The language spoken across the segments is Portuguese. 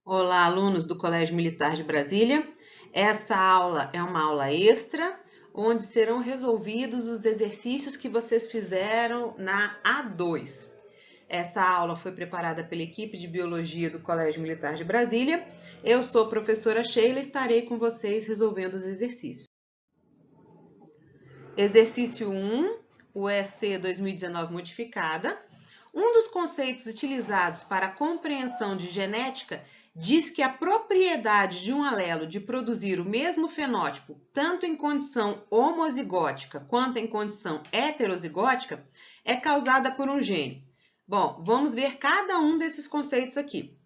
Olá, alunos do Colégio Militar de Brasília. Essa aula é uma aula extra, onde serão resolvidos os exercícios que vocês fizeram na A2. Essa aula foi preparada pela equipe de Biologia do Colégio Militar de Brasília. Eu sou a professora Sheila e estarei com vocês resolvendo os exercícios. Exercício 1, o EC 2019 modificada. Um dos conceitos utilizados para a compreensão de genética diz que a propriedade de um alelo de produzir o mesmo fenótipo, tanto em condição homozigótica quanto em condição heterozigótica, é causada por um gene. Bom, vamos ver cada um desses conceitos aqui.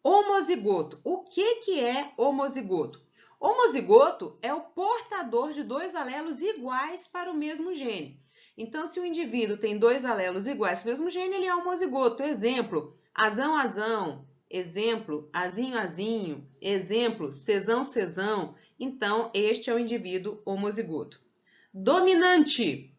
Homozigoto. O que é homozigoto? Homozigoto é o portador de dois alelos iguais para o mesmo gene. Então, se o indivíduo tem dois alelos iguais para o mesmo gene, ele é homozigoto. Exemplo, azão-azão. Exemplo, azinho-azinho. Exemplo, cesão-cesão. Então, este é o indivíduo homozigoto. Dominante.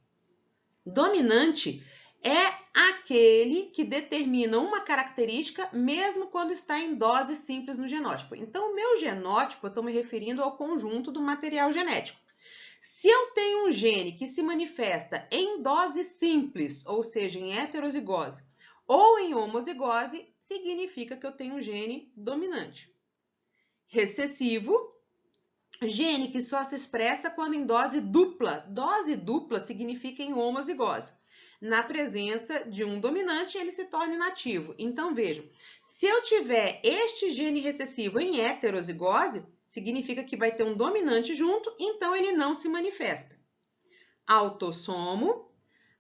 Dominante é aquele que determina uma característica mesmo quando está em dose simples no genótipo. Então, o meu genótipo, eu estou me referindo ao conjunto do material genético. Se eu tenho um gene que se manifesta em dose simples, ou seja, em heterozigose, ou em homozigose, significa que eu tenho um gene dominante. Recessivo, gene que só se expressa quando em dose dupla. Dose dupla significa em homozigose. Na presença de um dominante, ele se torna inativo. Então, vejam, se eu tiver este gene recessivo em heterozigose, significa que vai ter um dominante junto, então ele não se manifesta. Autossomo.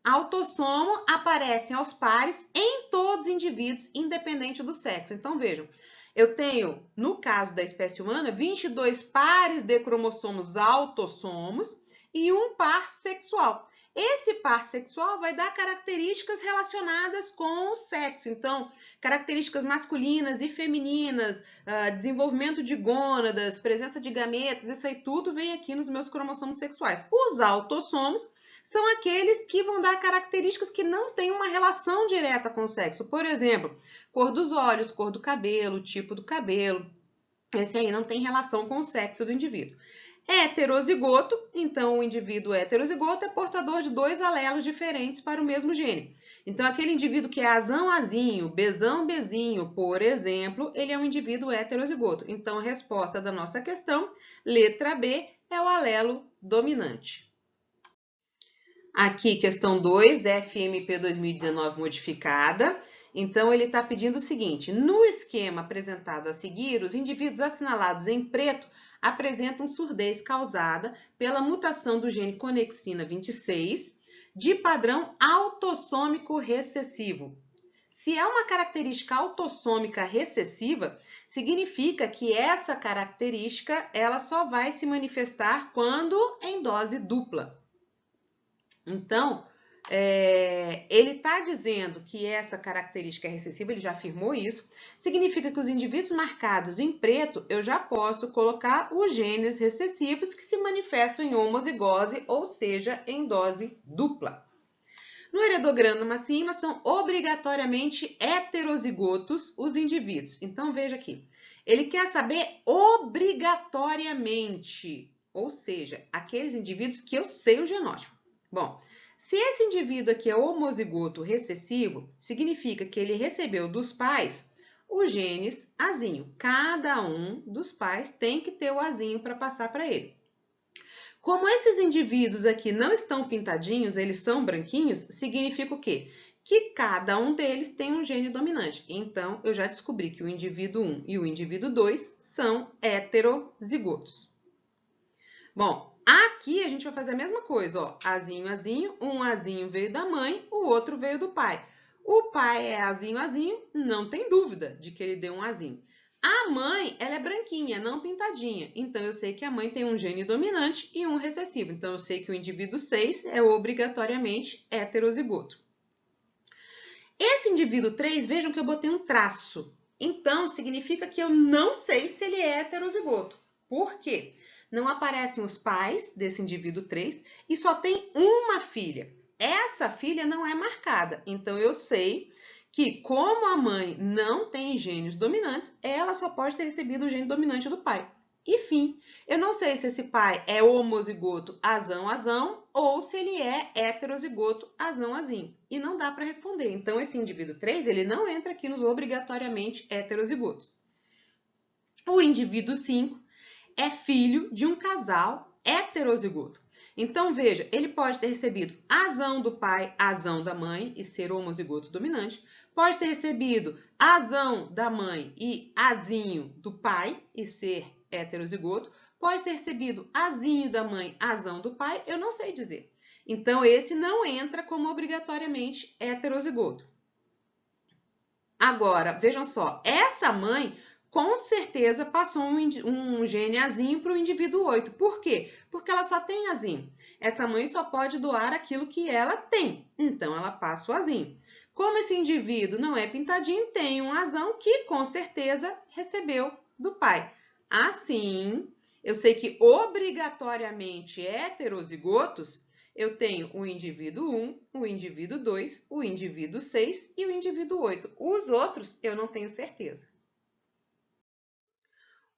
Autossomo aparecem aos pares em todos os indivíduos, independente do sexo. Então, vejam, eu tenho, no caso da espécie humana, 22 pares de cromossomos autossomos e um par sexual. Esse par sexual vai dar características relacionadas com o sexo. Então, características masculinas e femininas, desenvolvimento de gônadas, presença de gametas, isso aí tudo vem aqui nos meus cromossomos sexuais. Os autossomos são aqueles que vão dar características que não têm uma relação direta com o sexo. Por exemplo, cor dos olhos, cor do cabelo, tipo do cabelo. Esse aí não tem relação com o sexo do indivíduo. Heterozigoto, então o indivíduo heterozigoto é portador de dois alelos diferentes para o mesmo gene. Então, aquele indivíduo que é azão-azinho, bezão-bezinho, por exemplo, ele é um indivíduo heterozigoto. Então, a resposta da nossa questão, letra B, é o alelo dominante. Aqui, questão 2, FMP 2019 modificada. Então, ele está pedindo o seguinte: no esquema apresentado a seguir, os indivíduos assinalados em preto apresentam surdez causada pela mutação do gene conexina 26 de padrão autossômico recessivo. Se é uma característica autossômica recessiva, significa que essa característica ela só vai se manifestar quando em dose dupla. Então, ele está dizendo que essa característica é recessiva, ele já afirmou isso, significa que os indivíduos marcados em preto, eu já posso colocar os genes recessivos que se manifestam em homozigose, ou seja, em dose dupla. No heredograma acima, são obrigatoriamente heterozigotos os indivíduos. Então, veja aqui, ele quer saber obrigatoriamente, ou seja, aqueles indivíduos que eu sei o genótipo. Bom, se esse indivíduo aqui é homozigoto recessivo, significa que ele recebeu dos pais os genes azinho. Cada um dos pais tem que ter o azinho para passar para ele. Como esses indivíduos aqui não estão pintadinhos, eles são branquinhos, significa o quê? Que cada um deles tem um gene dominante. Então, eu já descobri que o indivíduo 1 e o indivíduo 2 são heterozigotos. Bom, aqui a gente vai fazer a mesma coisa, ó. Azinho, azinho, um azinho veio da mãe, o outro veio do pai. O pai é azinho, azinho, não tem dúvida de que ele deu um azinho. A mãe, ela é branquinha, não pintadinha. Então, eu sei que a mãe tem um gene dominante e um recessivo. Então, eu sei que o indivíduo 6 é obrigatoriamente heterozigoto. Esse indivíduo 3, vejam que eu botei um traço. Então, significa que eu não sei se ele é heterozigoto. Por quê? Não aparecem os pais desse indivíduo 3 e só tem uma filha. Essa filha não é marcada, então eu sei que, como a mãe não tem genes dominantes, ela só pode ter recebido o gene dominante do pai. E fim. Eu não sei se esse pai é homozigoto azão ou se ele é heterozigoto azinho. E não dá para responder. Então, esse indivíduo 3, ele não entra aqui nos obrigatoriamente heterozigotos. O indivíduo 5 é filho de um casal heterozigoto. Então, veja, ele pode ter recebido azão do pai, azão da mãe e ser homozigoto dominante. Pode ter recebido azão da mãe e azinho do pai e ser heterozigoto. Pode ter recebido azinho da mãe, azão do pai, eu não sei dizer. Então, esse não entra como obrigatoriamente heterozigoto. Agora, vejam só, essa mãe com certeza passou um gene azinho para o indivíduo 8. Por quê? Porque ela só tem azinho. Essa mãe só pode doar aquilo que ela tem. Então, ela passa o azinho. Como esse indivíduo não é pintadinho, tem um azão que, com certeza, recebeu do pai. Assim, eu sei que obrigatoriamente heterozigotos, eu tenho o indivíduo 1, o indivíduo 2, o indivíduo 6 e o indivíduo 8. Os outros, eu não tenho certeza.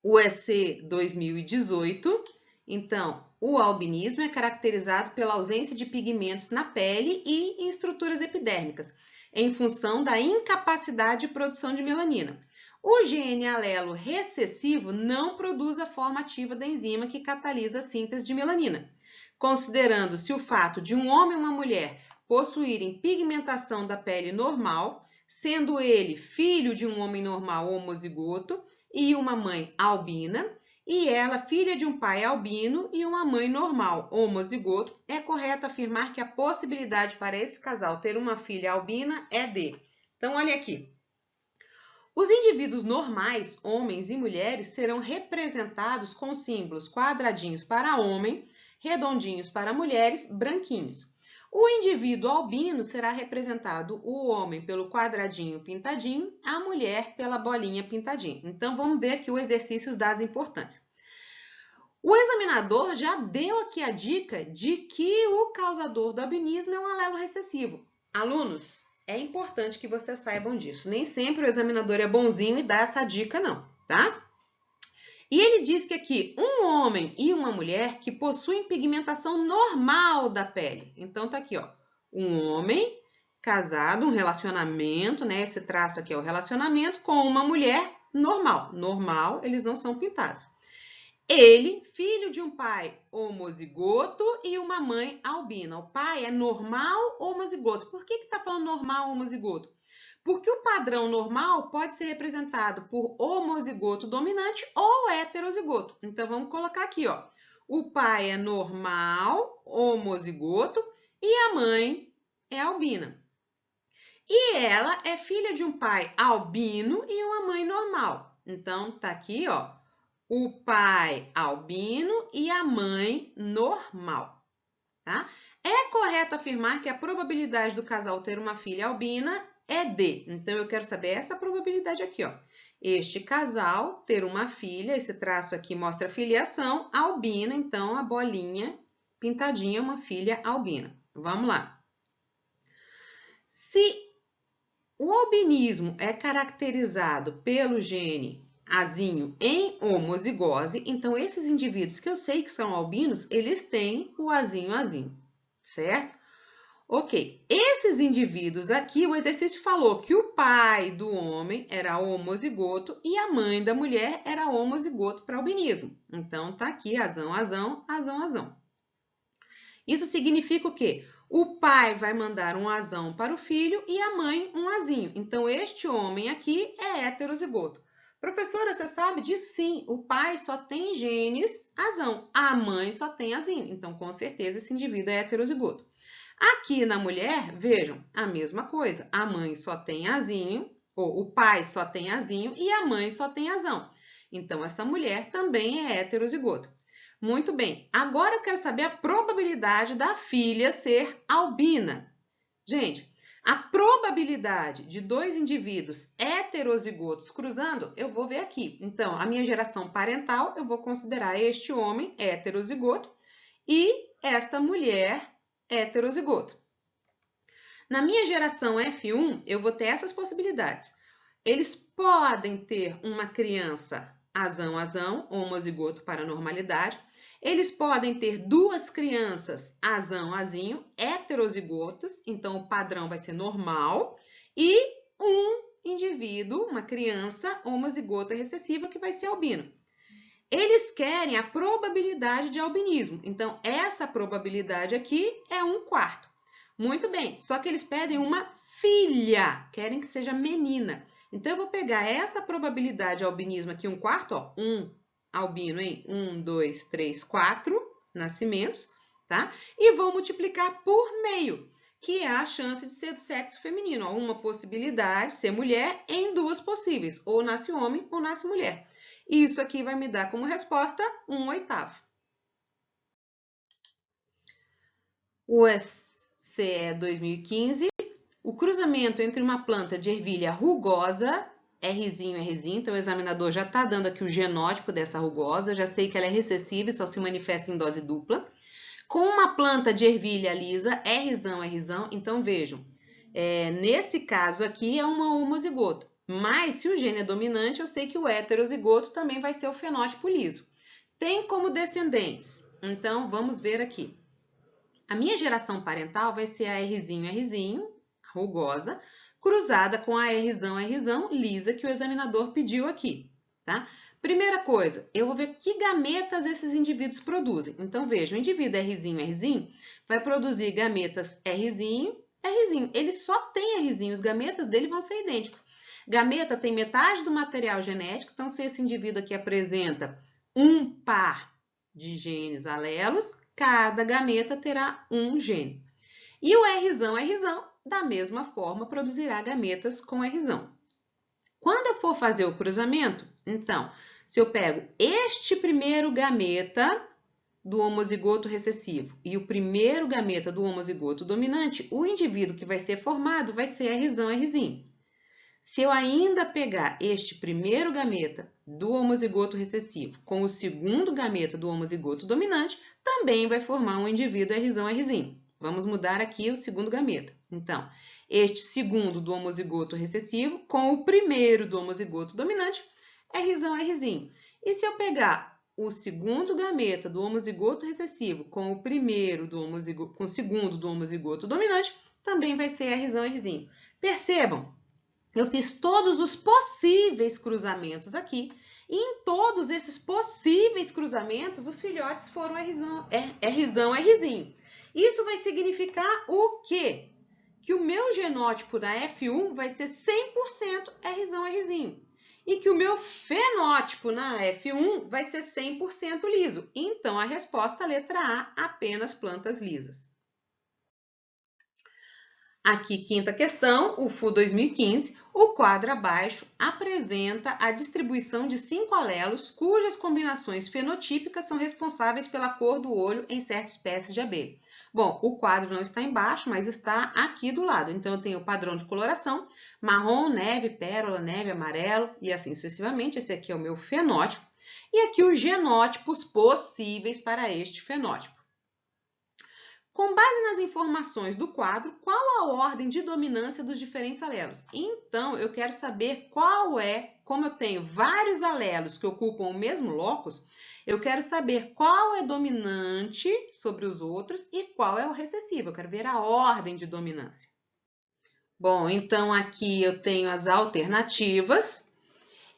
O EC 2018, então, o albinismo é caracterizado pela ausência de pigmentos na pele e em estruturas epidérmicas, em função da incapacidade de produção de melanina. O gene alelo recessivo não produz a forma ativa da enzima que catalisa a síntese de melanina. Considerando-se o fato de um homem e uma mulher possuírem pigmentação da pele normal, sendo ele filho de um homem normal homozigoto, e uma mãe albina, e ela filha de um pai albino e uma mãe normal, homozigoto, é correto afirmar que a possibilidade para esse casal ter uma filha albina é D. Então, olha aqui. Os indivíduos normais, homens e mulheres, serão representados com símbolos quadradinhos para homem, redondinhos para mulheres, branquinhos. O indivíduo albino será representado o homem pelo quadradinho pintadinho, a mulher pela bolinha pintadinha. Então, vamos ver aqui o exercício dados importantes. O examinador já deu aqui a dica de que o causador do albinismo é um alelo recessivo. Alunos, é importante que vocês saibam disso. Nem sempre o examinador é bonzinho e dá essa dica, não, tá? E ele diz que aqui, um homem e uma mulher que possuem pigmentação normal da pele. Então, tá aqui, ó. Um homem casado, um relacionamento, né? Esse traço aqui é o relacionamento com uma mulher normal. Normal, eles não são pintados. Ele, filho de um pai homozigoto e uma mãe albina. O pai é normal homozigoto. Por que tá falando normal homozigoto? Porque o padrão normal pode ser representado por homozigoto dominante ou heterozigoto. Então, vamos colocar aqui, ó. O pai é normal, homozigoto, e a mãe é albina. E ela é filha de um pai albino e uma mãe normal. Então, tá aqui, ó, o pai albino e a mãe normal, tá? É correto afirmar que a probabilidade do casal ter uma filha albina é D. Então, eu quero saber essa probabilidade aqui, ó. Este casal ter uma filha, esse traço aqui mostra filiação albina, então a bolinha pintadinha é uma filha albina. Vamos lá. Se o albinismo é caracterizado pelo gene azinho em homozigose, então esses indivíduos que eu sei que são albinos, eles têm o azinho, certo? Ok, esses indivíduos aqui, o exercício falou que o pai do homem era homozigoto e a mãe da mulher era homozigoto para albinismo. Então, tá aqui azão. Isso significa o quê? O pai vai mandar um azão para o filho e a mãe um azinho. Então, este homem aqui é heterozigoto. Professora, você sabe disso? Sim, o pai só tem genes azão, a mãe só tem azinho. Então, com certeza, esse indivíduo é heterozigoto. Aqui na mulher, vejam, a mesma coisa. A mãe só tem azinho, ou o pai só tem azinho e a mãe só tem azão. Então, essa mulher também é heterozigoto. Muito bem, agora eu quero saber a probabilidade da filha ser albina. Gente, a probabilidade de dois indivíduos heterozigotos cruzando, eu vou ver aqui. Então, a minha geração parental, eu vou considerar este homem heterozigoto e esta mulher heterozigoto. Na minha geração F1, eu vou ter essas possibilidades. Eles podem ter uma criança azão, homozigoto para normalidade. Eles podem ter duas crianças azinho, heterozigotas, então o padrão vai ser normal, e um indivíduo, uma criança homozigota recessiva que vai ser albino. Eles querem a probabilidade de albinismo, então essa probabilidade aqui é 1/4. Muito bem, só que eles pedem uma filha, querem que seja menina. Então, eu vou pegar essa probabilidade de albinismo aqui, 1/4, ó, 1 albino em 1, 2, 3, 4 nascimentos, tá? E vou multiplicar por meio, que é a chance de ser do sexo feminino. Ó, uma possibilidade, ser mulher, em duas possíveis, ou nasce homem ou nasce mulher. Isso aqui vai me dar como resposta 1/8. O SCE 2015, o cruzamento entre uma planta de ervilha rugosa, Rzinho, então o examinador já está dando aqui o genótipo dessa rugosa, já sei que ela é recessiva e só se manifesta em dose dupla, com uma planta de ervilha lisa, Rzão, então vejam, nesse caso aqui é uma homozigoto, mas se o gene é dominante, eu sei que o heterozigoto também vai ser o fenótipo liso. Tem como descendentes, então vamos ver aqui. A minha geração parental vai ser a Rzinho, rugosa, cruzada com a Rzão, lisa, que o examinador pediu aqui, tá? Primeira coisa, eu vou ver que gametas esses indivíduos produzem. Então, veja, o indivíduo Rzinho vai produzir gametas Rzinho. Ele só tem Rzinho, os gametas dele vão ser idênticos. Gameta tem metade do material genético, então se esse indivíduo aqui apresenta um par de genes alelos, cada gameta terá um gene. E o Rzão, da mesma forma, produzirá gametas com Rzão. Quando eu for fazer o cruzamento, então, se eu pego este primeiro gameta do homozigoto recessivo e o primeiro gameta do homozigoto dominante, o indivíduo que vai ser formado vai ser Rzão, Rzinho. Se eu ainda pegar este primeiro gameta do homozigoto recessivo com o segundo gameta do homozigoto dominante, também vai formar um indivíduo Rzão, Rzinho. Vamos mudar aqui o segundo gameta. Então, este segundo do homozigoto recessivo com o primeiro do homozigoto dominante, Rzão, Rzinho. E se eu pegar o segundo gameta do homozigoto recessivo com o primeiro do homozigoto, com o segundo do homozigoto dominante, também vai ser Rzão, Rzinho. Percebam, eu fiz todos os possíveis cruzamentos aqui. E em todos esses possíveis cruzamentos, os filhotes foram Rzão, Rzinho. Isso vai significar o quê? Que o meu genótipo da F1 vai ser 100% Rzão, Rzinho. E que o meu fenótipo na F1 vai ser 100% liso. Então, a resposta, letra A, apenas plantas lisas. Aqui, quinta questão, o FU 2015, o quadro abaixo apresenta a distribuição de 5 alelos cujas combinações fenotípicas são responsáveis pela cor do olho em certas espécies de abelha. Bom, o quadro não está embaixo, mas está aqui do lado. Então, eu tenho o padrão de coloração, marrom, neve, pérola, neve, amarelo e assim sucessivamente. Esse aqui é o meu fenótipo. E aqui os genótipos possíveis para este fenótipo. Com base nas informações do quadro, qual a ordem de dominância dos diferentes alelos? Então, eu quero saber qual é, como eu tenho vários alelos que ocupam o mesmo locus, eu quero saber qual é dominante sobre os outros e qual é o recessivo. Eu quero ver a ordem de dominância. Bom, então aqui eu tenho as alternativas.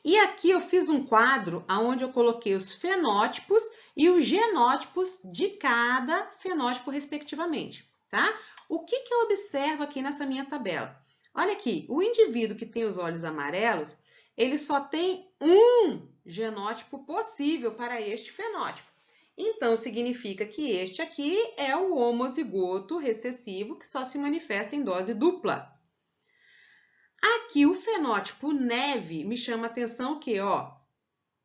E aqui eu fiz um quadro onde eu coloquei os fenótipos e os genótipos de cada fenótipo, respectivamente, tá? O que eu observo aqui nessa minha tabela? Olha aqui, o indivíduo que tem os olhos amarelos, ele só tem um genótipo possível para este fenótipo. Então, significa que este aqui é o homozigoto recessivo que só se manifesta em dose dupla. Aqui, o fenótipo neve me chama a atenção que, ó,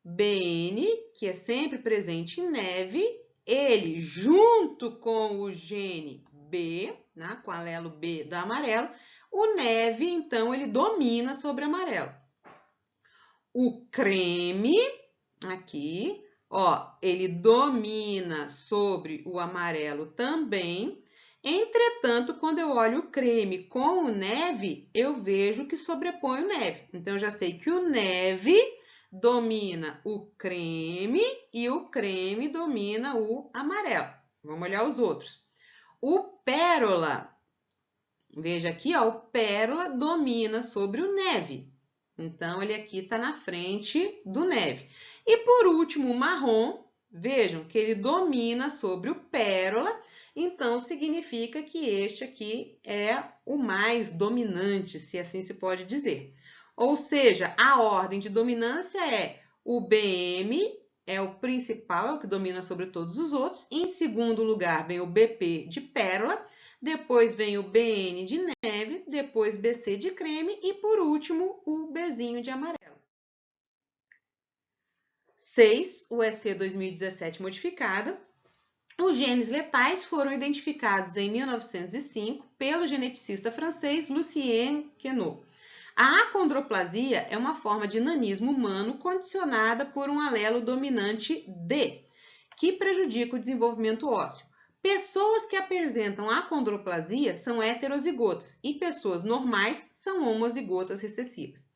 BN, que é sempre presente em neve, ele junto com o gene B, né, com o alelo B da amarelo, o neve, então, ele domina sobre o amarelo. O creme, aqui, ó, ele domina sobre o amarelo também. Entretanto, quando eu olho o creme com o neve, eu vejo que sobrepõe o neve. Então, eu já sei que o neve domina o creme e o creme domina o amarelo. Vamos olhar os outros. O pérola, veja aqui, ó, o pérola domina sobre o neve. Então, ele aqui está na frente do neve. E por último, o marrom, vejam que ele domina sobre o pérola. Então, significa que este aqui é o mais dominante, se assim se pode dizer. Ou seja, a ordem de dominância é o BM, é o principal, é o que domina sobre todos os outros. Em segundo lugar, vem o BP de pérola. Depois vem o BN de neve, depois BC de creme e, por último, o Bzinho de amarelo. 6, o EC 2017 modificada. Os genes letais foram identificados em 1905 pelo geneticista francês Lucien Queneau. A acondroplasia é uma forma de nanismo humano condicionada por um alelo dominante D, que prejudica o desenvolvimento ósseo. Pessoas que apresentam acondroplasia são heterozigotas e pessoas normais são homozigotas recessivas.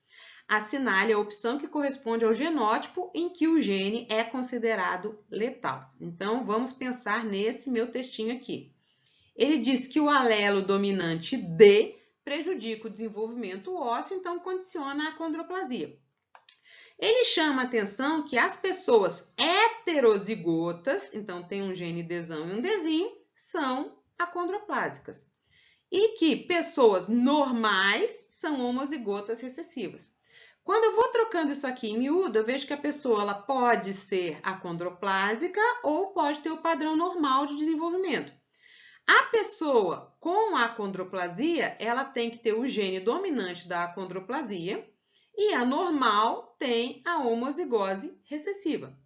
Assinale a opção que corresponde ao genótipo em que o gene é considerado letal. Então, vamos pensar nesse meu textinho aqui. Ele diz que o alelo dominante D prejudica o desenvolvimento ósseo, então condiciona a acondroplasia. Ele chama a atenção que as pessoas heterozigotas, então tem um gene Dzão e um Dzinho, são acondroplásicas. E que pessoas normais são homozigotas recessivas. Quando eu vou trocando isso aqui em miúdo, eu vejo que a pessoa ela pode ser acondroplásica ou pode ter o padrão normal de desenvolvimento. A pessoa com acondroplasia, ela tem que ter o gene dominante da acondroplasia e a normal tem a homozigose recessiva.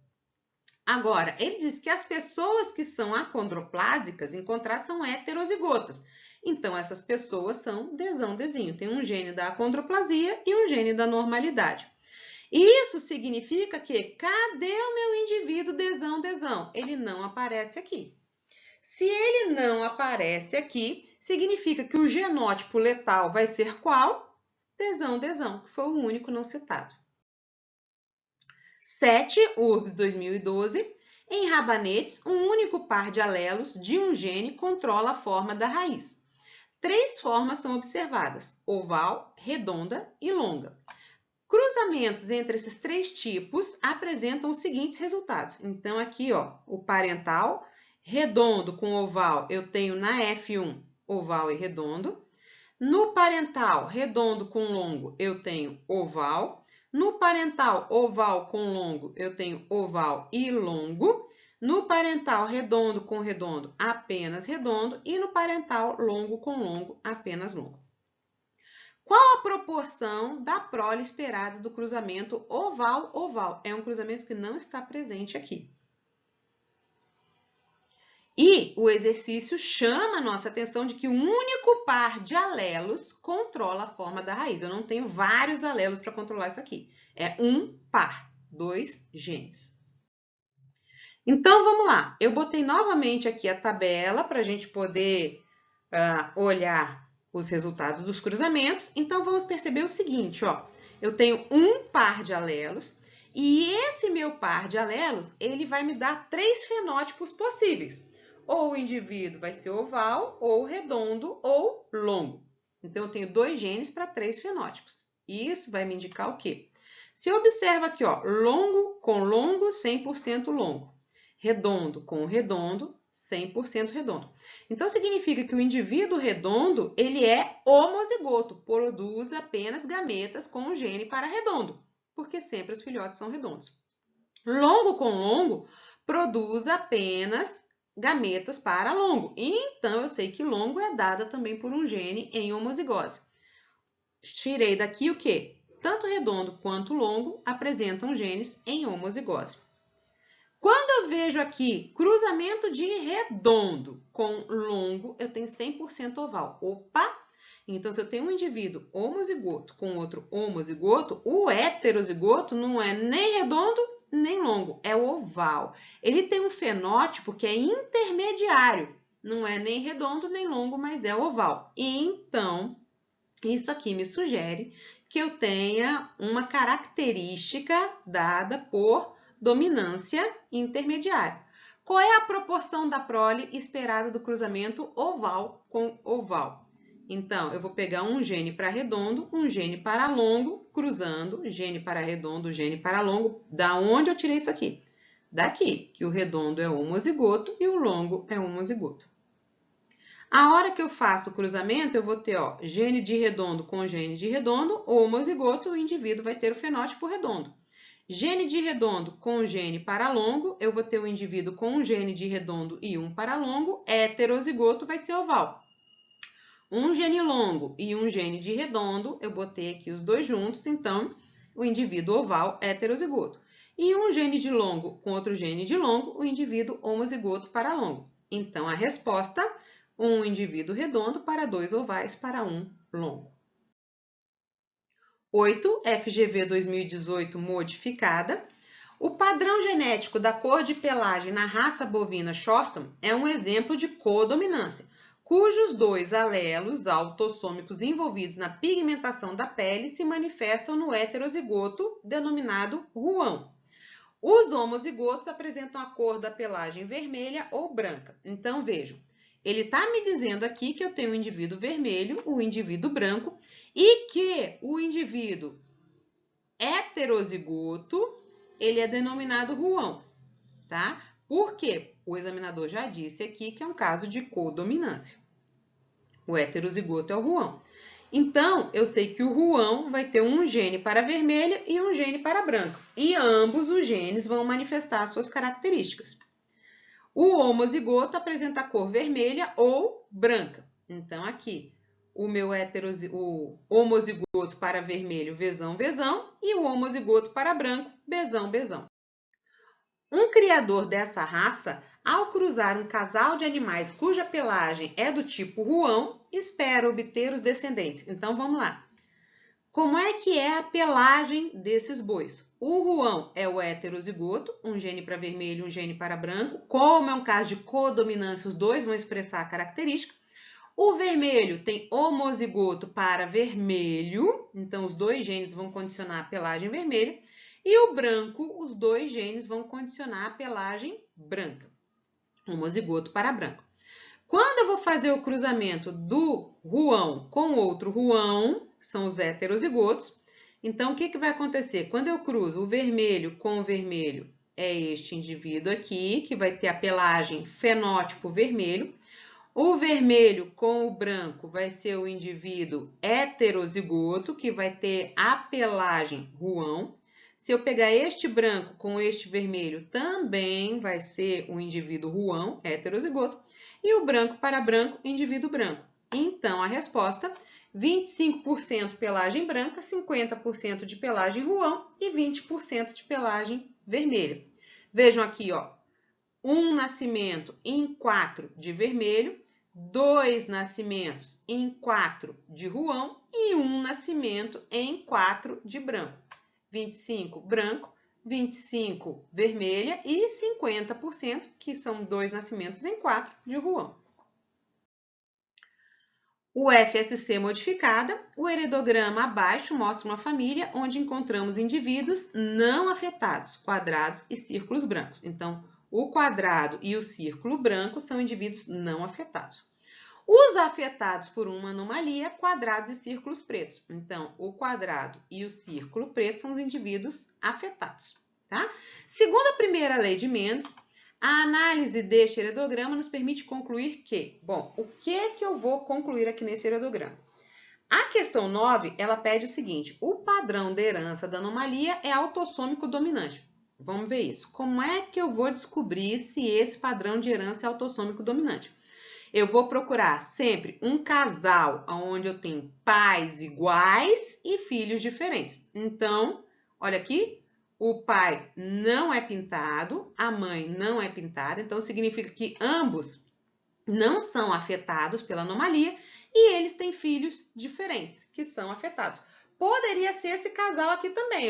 Agora, ele diz que as pessoas que são acondroplásicas, em contraste, são heterozigotas. Então, essas pessoas são Dzão, Dzinho. Tem um gene da acondroplasia e um gene da normalidade. Isso significa que, cadê o meu indivíduo Dzão, Dzão? Ele não aparece aqui. Se ele não aparece aqui, significa que o genótipo letal vai ser qual? Dzão, Dzão, que foi o único não citado. 7, URGS 2012. Em rabanetes, um único par de alelos de um gene controla a forma da raiz. 3 formas são observadas: oval, redonda e longa. Cruzamentos entre esses 3 tipos apresentam os seguintes resultados. Então, aqui, ó, o parental redondo com oval, eu tenho na F1 oval e redondo. No parental redondo com longo, eu tenho oval. No parental oval com longo, eu tenho oval e longo. No parental redondo com redondo, apenas redondo. E no parental longo com longo, apenas longo. Qual a proporção da prole esperada do cruzamento oval-oval? É um cruzamento que não está presente aqui. E o exercício chama a nossa atenção de que um único par de alelos controla a forma da raiz. Eu não tenho vários alelos para controlar isso aqui. É um par, 2 genes. Então, vamos lá. Eu botei novamente aqui a tabela para a gente poder olhar os resultados dos cruzamentos. Então, vamos perceber o seguinte, ó. Eu tenho um par de alelos e esse meu par de alelos, ele vai me dar 3 fenótipos possíveis. Ou o indivíduo vai ser oval, ou redondo, ou longo. Então, eu tenho 2 genes para 3 fenótipos. E isso vai me indicar o quê? Se eu observo aqui, ó, longo com longo, 100% longo. Redondo com redondo, 100% redondo. Então, significa que o indivíduo redondo, ele é homozigoto, produz apenas gametas com o gene para redondo, porque sempre os filhotes são redondos. Longo com longo, produz apenas gametas para longo. Então, eu sei que longo é dada também por um gene em homozigose. Tirei daqui o quê? Tanto redondo quanto longo apresentam genes em homozigose. Quando eu vejo aqui cruzamento de redondo com longo, eu tenho 100% oval. Opa! Então, se eu tenho um indivíduo homozigoto com outro homozigoto, o heterozigoto não é nem redondo nem longo, é o oval. Ele tem um fenótipo que é intermediário não é nem redondo nem longo, mas é oval. Então, isso aqui me sugere que eu tenha uma característica dada por dominância intermediária. Qual é a proporção da prole esperada do cruzamento oval com oval? Então, eu vou pegar um gene para redondo, um gene para longo, cruzando, gene para redondo, gene para longo. Da onde eu tirei isso aqui? Daqui, que o redondo é homozigoto e o longo é homozigoto. A hora que eu faço o cruzamento, eu vou ter gene de redondo com gene de redondo, homozigoto, o indivíduo vai ter o fenótipo redondo. Gene de redondo com gene para longo, eu vou ter o indivíduo com um gene de redondo e um para longo, heterozigoto vai ser oval. Um gene longo e um gene de redondo, eu botei aqui os dois juntos, então o indivíduo oval heterozigoto. E um gene de longo com outro gene de longo, o indivíduo homozigoto para longo. Então, a resposta, um indivíduo redondo para dois ovais para um longo. 8, FGV 2018 modificada. O padrão genético da cor de pelagem na raça bovina Shortham é um exemplo de codominância, cujos dois alelos autossômicos envolvidos na pigmentação da pele se manifestam no heterozigoto, denominado ruão. Os homozigotos apresentam a cor da pelagem vermelha ou branca. Então, vejam, ele está me dizendo aqui que eu tenho o indivíduo vermelho, o indivíduo branco, e que o indivíduo heterozigoto, ele é denominado ruão, tá? Por quê? O examinador já disse aqui que é um caso de codominância. O heterozigoto é o ruão. Então, eu sei que o ruão vai ter um gene para vermelho e um gene para branco. E ambos os genes vão manifestar suas características. O homozigoto apresenta a cor vermelha ou branca. Então, aqui, o homozigoto para vermelho, Vzão, Vzão, e o homozigoto para branco, Bzão, Bzão. Um criador dessa raça, ao cruzar um casal de animais cuja pelagem é do tipo ruão, espera obter os descendentes. Então, vamos lá. Como é que é a pelagem desses bois? O ruão é o heterozigoto, um gene para vermelho e um gene para branco. Como é um caso de codominância, os dois vão expressar a característica. O vermelho tem homozigoto para vermelho, então os dois genes vão condicionar a pelagem vermelha. E o branco, os dois genes vão condicionar a pelagem branca, homozigoto para branco. Quando eu vou fazer o cruzamento do ruão com outro ruão, que são os heterozigotos, então o que vai acontecer? Quando eu cruzo o vermelho com o vermelho, é este indivíduo aqui, que vai ter a pelagem fenótipo vermelho. O vermelho com o branco vai ser o indivíduo heterozigoto, que vai ter a pelagem ruão. Se eu pegar este branco com este vermelho, também vai ser o indivíduo ruão, heterozigoto. E o branco para branco, indivíduo branco. Então, a resposta, 25% pelagem branca, 50% de pelagem ruão e 20% de pelagem vermelha. Vejam aqui, um nascimento em 4 de vermelho, 2 nascimentos em 4 de ruão e um nascimento em 4 de branco. 25 branco, 25 vermelha e 50%, que são 2 nascimentos em 4 de ruão. O FSC modificada, o heredograma abaixo mostra uma família onde encontramos indivíduos não afetados, quadrados e círculos brancos. Então, o quadrado e o círculo branco são indivíduos não afetados. Os afetados por uma anomalia, quadrados e círculos pretos. Então, o quadrado e o círculo preto são os indivíduos afetados, tá? Segundo a primeira lei de Mendel, a análise deste heredograma nos permite concluir que, bom, o que é que eu vou concluir aqui nesse heredograma? A questão 9, ela pede o seguinte, o padrão de herança da anomalia é autossômico dominante. Vamos ver isso. Como é que eu vou descobrir se esse padrão de herança é autossômico dominante? Eu vou procurar sempre um casal onde eu tenho pais iguais e filhos diferentes. Então, olha aqui, o pai não é pintado, a mãe não é pintada, então significa que ambos não são afetados pela anomalia e eles têm filhos diferentes que são afetados. Poderia ser esse casal aqui também,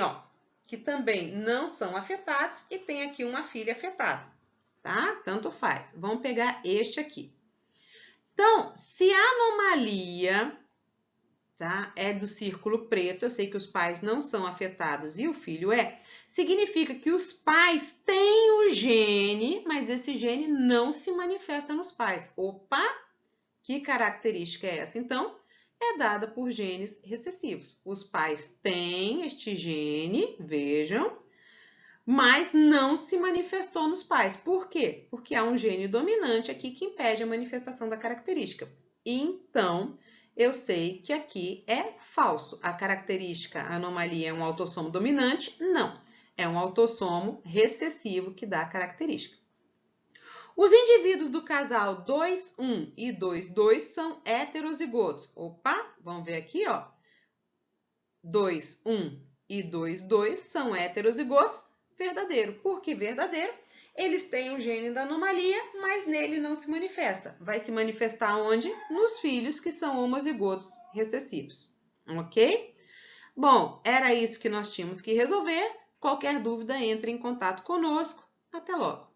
que também não são afetados e tem aqui uma filha afetada, tá? Tanto faz. Vamos pegar este aqui. Então, se a anomalia, tá, é do círculo preto, eu sei que os pais não são afetados e o filho é, significa que os pais têm o gene, mas esse gene não se manifesta nos pais. Opa! Que característica é essa? Então, é dada por genes recessivos. Os pais têm este gene, vejam, mas não se manifestou nos pais. Por quê? Porque há um gene dominante aqui que impede a manifestação da característica. Então, eu sei que aqui é falso. A característica, a anomalia é um autossomo dominante? Não. É um autossomo recessivo que dá a característica. Os indivíduos do casal 2,1 e 2,2 são heterozigotos. Opa, vamos ver aqui, ó. 2,1 e 2,2 são heterozigotos. Verdadeiro. Por que verdadeiro? Eles têm o gene da anomalia, mas nele não se manifesta. Vai se manifestar onde? Nos filhos que são homozigotos recessivos. Ok? Bom, era isso que nós tínhamos que resolver. Qualquer dúvida, entre em contato conosco. Até logo!